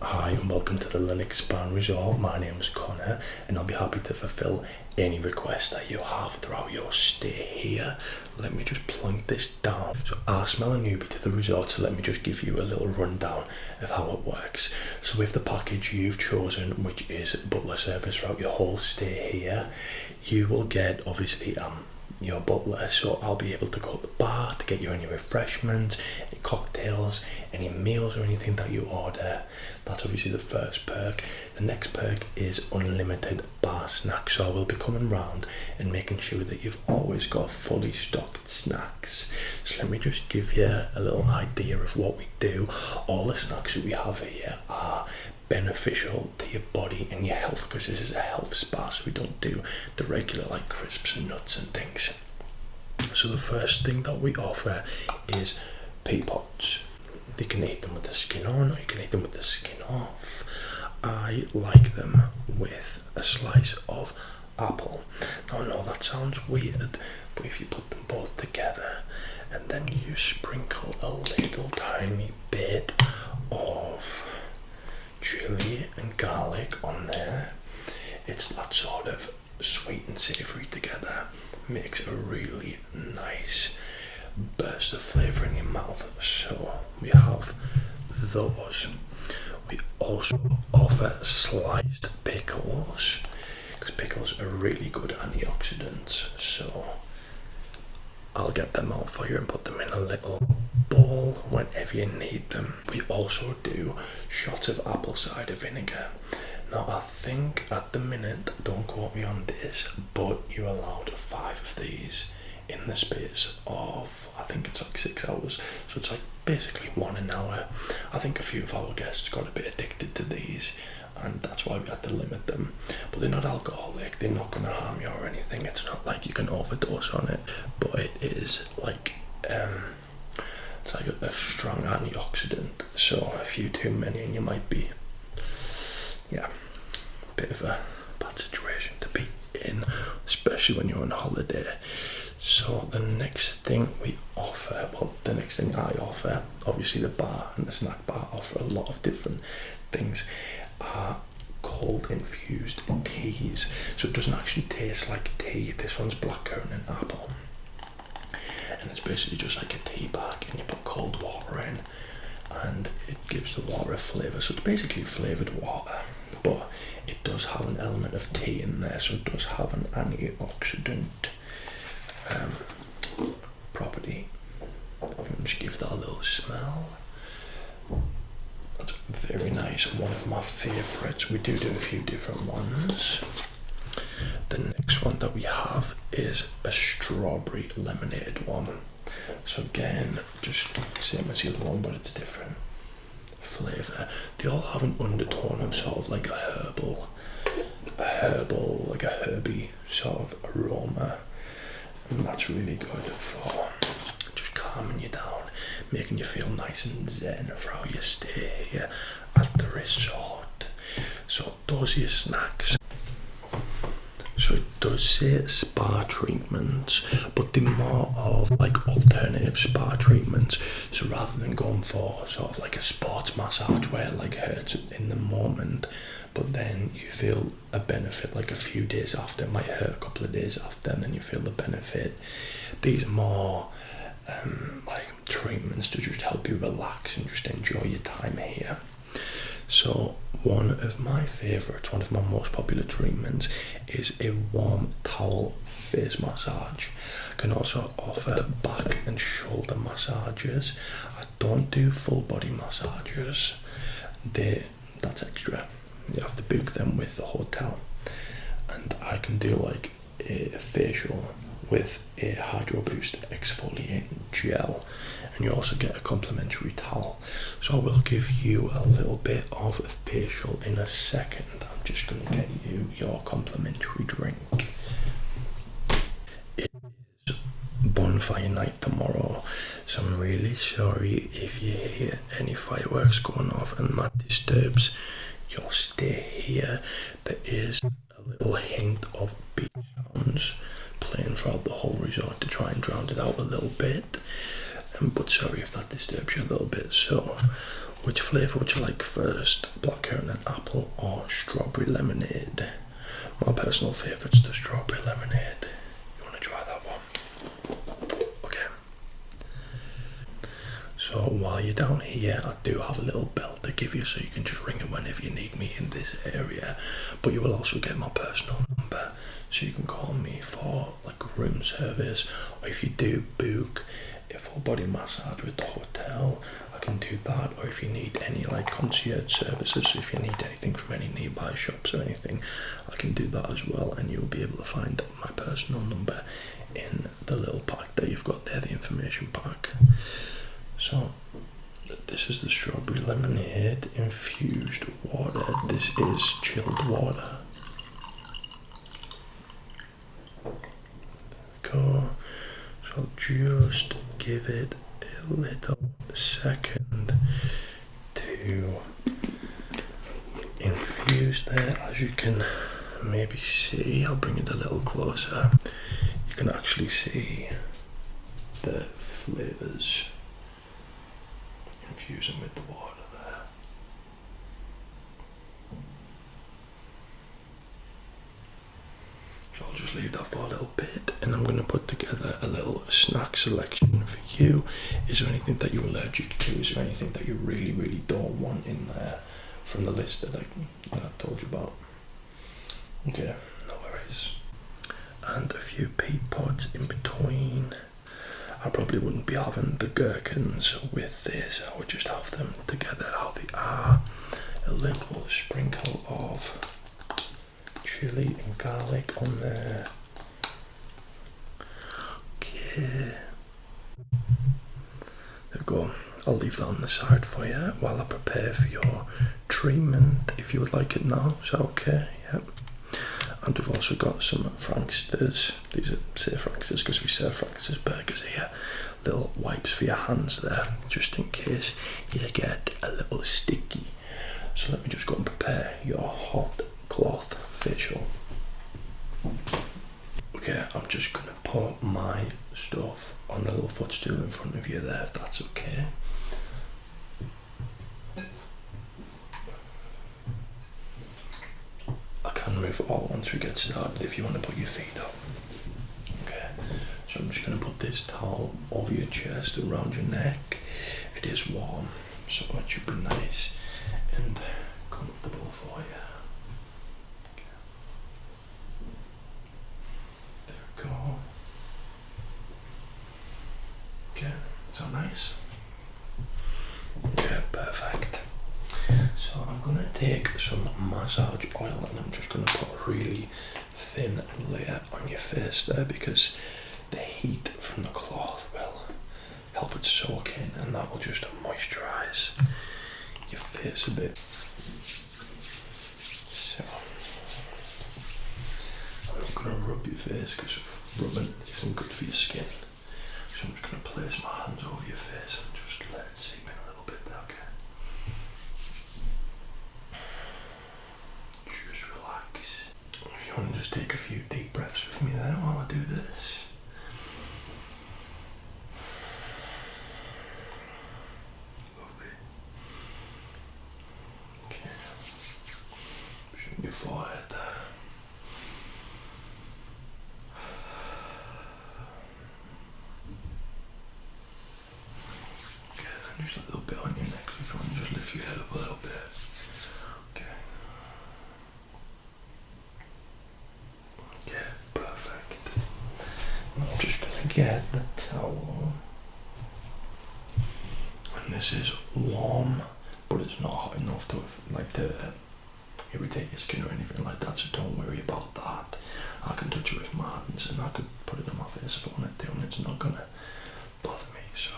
Hi and welcome to the Linux Span Resort. My name is Connor and I'll be happy to fulfill any requests that you have throughout your stay here. Let me just plunk this down. So I smell a newbie to the resort, so let me just give you a little rundown of how it works. So with the package you've chosen, which is butler service throughout your whole stay here, you will get obviously your butler, so I'll be able to go to the bar to get you any refreshments, any cocktails, any meals or anything that you order. That's obviously the first perk. The next perk is unlimited bar snacks, so I will be coming round and making sure that you've always got fully stocked snacks. So let me just give you a little idea of what we do. All the snacks that we have here are beneficial to your body and your health, because this is a health spa, so we don't do the regular like crisps and nuts and things. So the first thing that we offer is Pea Pots. You can eat them with the skin on, or you can eat them with the skin off. I like them with a slice of apple. Now I know that sounds weird, but if you put them both together and then you sprinkle a little tiny bit of chili and garlic on there, it's that sort of sweet and savoury together, makes a really nice burst of flavour in your mouth. So we have those. We also offer sliced pickles, because pickles are really good antioxidants, so I'll get them out for you and put them in a little bowl whenever you need them. We also do shots of apple cider vinegar. Now I think at the minute, don't quote me on this, but you're allowed 5 of these in the space of, I think it's like 6 hours, so it's like basically 1 an hour. I think a few of our guests got a bit addicted to these, and that's why we had to limit them. But they're not alcoholic, they're not going to harm you or anything. It's not like you can overdose on it, but it is like it's like a strong antioxidant, so a few too many and you might be, yeah, a bit of a bad situation to be in, especially when you're on holiday. So the next thing we offer, well, the next thing I offer, obviously the bar and the snack bar offer a lot of different things, are called infused teas. So it doesn't actually taste like tea. This one's blackcurrant and apple, and it's basically just like a tea bag, and you put cold water in and it gives the water a flavour. So it's basically flavoured water, but it does have an element of tea in there, so it does have an antioxidant property. I'm going to just give that a little smell. That's very nice, one of my favourites. We do a few different ones. The next one that we have is a strawberry lemonade one. So again, just same as the other one, but it's a different flavour. They all have an undertone of sort of like a herbal, like a herby sort of aroma, and that's really good for just calming you down, making you feel nice and zen throughout your stay here at the resort. So those are your snacks. So it does say spa treatments, but they're more of like alternative spa treatments. So rather than going for sort of like a sports massage where it like hurts in the moment, but then you feel a benefit like a few days after, it might hurt a couple of days after, and then you feel the benefit. These are more like treatments to just help you relax and just enjoy your time here. So one of my favourites, one of my most popular treatments is a warm towel face massage. I can also offer back and shoulder massages. I don't do full body massages. That's extra. You have to book them with the hotel. And I can do like a facial with a Hydro Boost exfoliating gel, and you also get a complimentary towel. So I will give you a little bit of a facial in a second. I'm just going to get you your complimentary drink. It is bonfire night tomorrow, so I'm really sorry if you hear any fireworks going off and that disturbs your stay here. There is a little hint of beach sounds playing throughout the whole resort to try and drown it out a little bit. but sorry if that disturbs you a little bit. So, which flavour would you like first? Blackcurrant and apple or strawberry lemonade? My personal favourite's the strawberry lemonade. You want to try that one? Okay. So while you're down here, I do have a little bell to give you, so you can just ring it whenever you need me in this area. But you will also get my personal number, so you can call me for like room service, or if you do book a full body massage with the hotel, I can do that. Or if you need any like concierge services, so if you need anything from any nearby shops or anything, I can do that as well. And you'll be able to find my personal number in the little pack that you've got there, the information pack. So this is the strawberry lemonade infused water. This is chilled water. There we go. So just give it a little second to infuse there. As you can maybe see, I'll bring it a little closer. You can actually see the flavours infusing with the water there. So I'll just leave that for a little bit, and I'm going to put together a little snack selection for you. Is there anything that you're allergic to? Is there anything that you really don't want in there from the list that I told you about? Okay, no worries. And a few pea pods in between. I probably wouldn't be having the gherkins with this. I would just have them together how they are. A little sprinkle of chili and garlic on there. Okay. There we go. I'll leave that on the side for you while I prepare for your treatment, if you would like it now. Is that okay? Yep. And we've also got some Franksters. These are Franksters because we serve Franksters burgers here. Little wipes for your hands there, just in case you get a little sticky. So let me just go and prepare your hot cloth facial. Okay, I'm just going to put my stuff on the little footstool in front of you there, if that's okay. I can move it all once we get started if you want to put your feet up. Okay, so I'm just going to put this towel over your chest, around your neck. It is warm, so it should be nice and comfortable for you. Okay. There we go. Okay, so nice. Okay, perfect. So I'm going to take some massage oil and I'm just going to put a really thin layer on your face there, because the heat from the cloth will help it soak in, and that will just moisturise your face a bit. So I'm not going to rub your face because rubbing isn't good for your skin. So I'm just going to place my hands over your face and just let it seep in a little bit there, okay? Just relax. If you want to just take a few deep breaths with me there while I do this. Lovely. Okay. Pushing your forehead there. Just a little bit on your neck, if you want to just lift your head up a little bit. Okay. Okay, perfect. Now I'm just going to get the towel. And this is warm, but it's not hot enough to irritate your skin or anything like that, so don't worry about that. I can touch it with my hands and I could put it on my face if I wanted to, and it's not going to bother me, so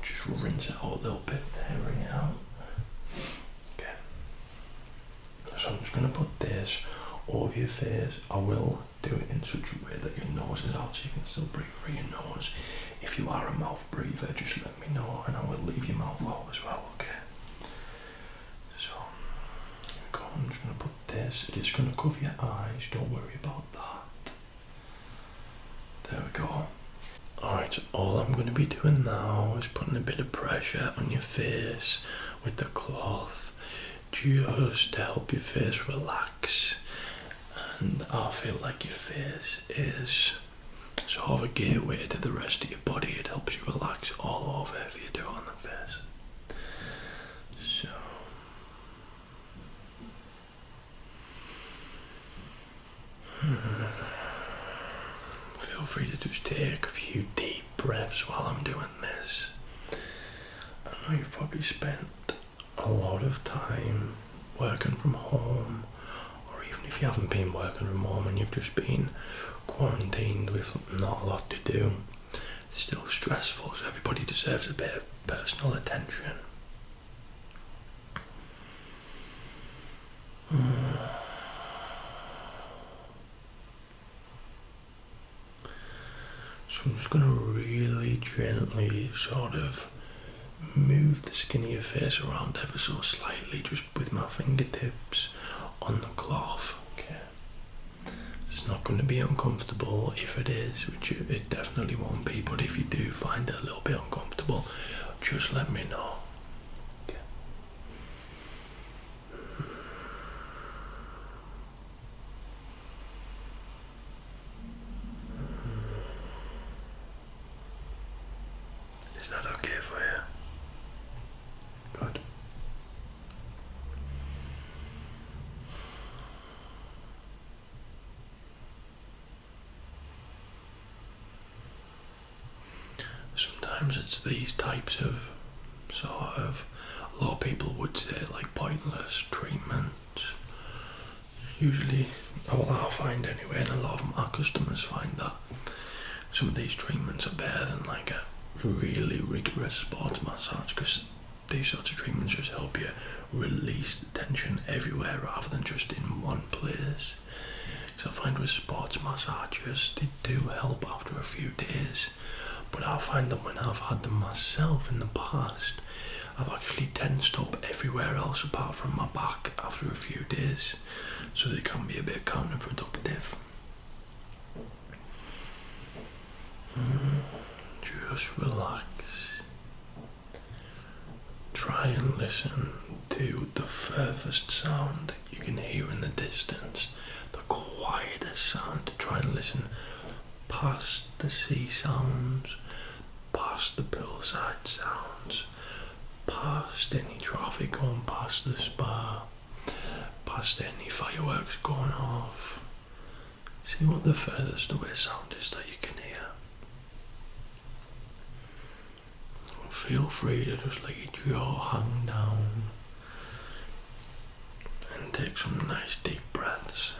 just rinse it out a little bit there, wring it out. Okay. So I'm just going to put this over your face. I will do it in such a way that your nose is out so you can still breathe through your nose. If you are a mouth breather, just let me know and I will leave your mouth out as well, okay? So, here we go. I'm just going to put this. It is going to cover your eyes. Don't worry about that. There we go. Alright, So all I'm going to be doing now is putting a bit of pressure on your face with the cloth, just to help your face relax. And I feel like your face is sort of a gateway to the rest of your body. It helps you relax all over if you do it on the face. So feel free to just take a few deep breaths while I'm doing this. I know you've probably spent a lot of time working from home, or even if you haven't been working from home and you've just been quarantined with not a lot to do, it's still stressful, so everybody deserves a bit of personal attention. So I'm just going to really gently sort of move the skin of your face around ever so slightly, just with my fingertips on the cloth. Okay. It's not going to be uncomfortable. If it is, which it definitely won't be, but if you do find it a little bit uncomfortable, just let me know. Okay. Is that okay for you? Good. Sometimes it's these types of a lot of people would say like pointless treatments. Usually, what I find anyway, and a lot of my customers find that some of these treatments are better than like a really rigorous sports massage, because these sorts of treatments just help you release the tension everywhere rather than just in one place. So I find with sports massages, they do help after a few days, but I find that when I've had them myself in the past, I've actually tensed up everywhere else apart from my back after a few days, so they can be a bit counterproductive. Just relax. Try and listen to the furthest sound you can hear in the distance, the quietest sound. Try and listen past the sea sounds, past the poolside sounds, past any traffic going past the spa, past any fireworks going off. See what the furthest away sound is that you can hear. Feel free to just let your jaw hang down and take some nice deep breaths.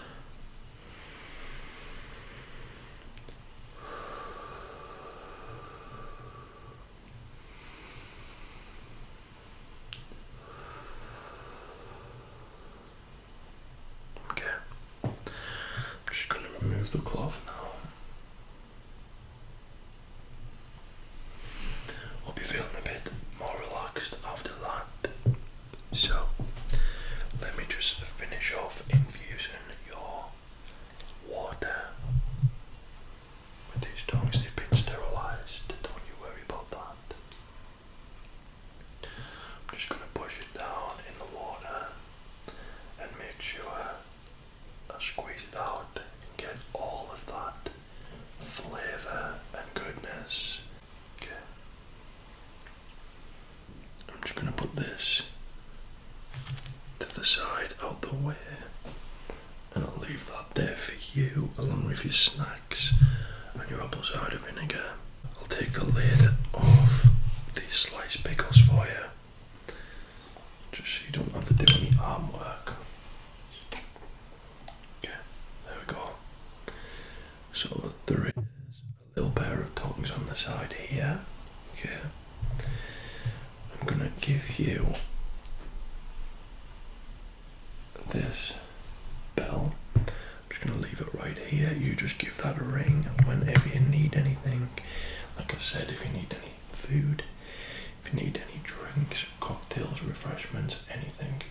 Okay, I'm just going to remove the cloth now. I'll be feeling a bit more relaxed after that. So, let me just finish off infusing your water with these tongs. They've been sterilised, don't you worry about that. I'm just going to push it down in the water and make sure I squeeze it out and get all of that flavour and goodness. Okay. I'm just going to put this to the side, out the way, and I'll leave that there for you along with your snacks and your apple cider vinegar. I'll take the lid off these sliced pickles for you, just so you don't have to do any arm work. Okay, there we go. So there is a little pair of tongs on the side here. Okay. I'm gonna give you this bell. I'm just gonna leave it right here. You just give that a ring whenever you need anything. Like I said, if you need any food, if you need any drinks, cocktails, refreshments, anything,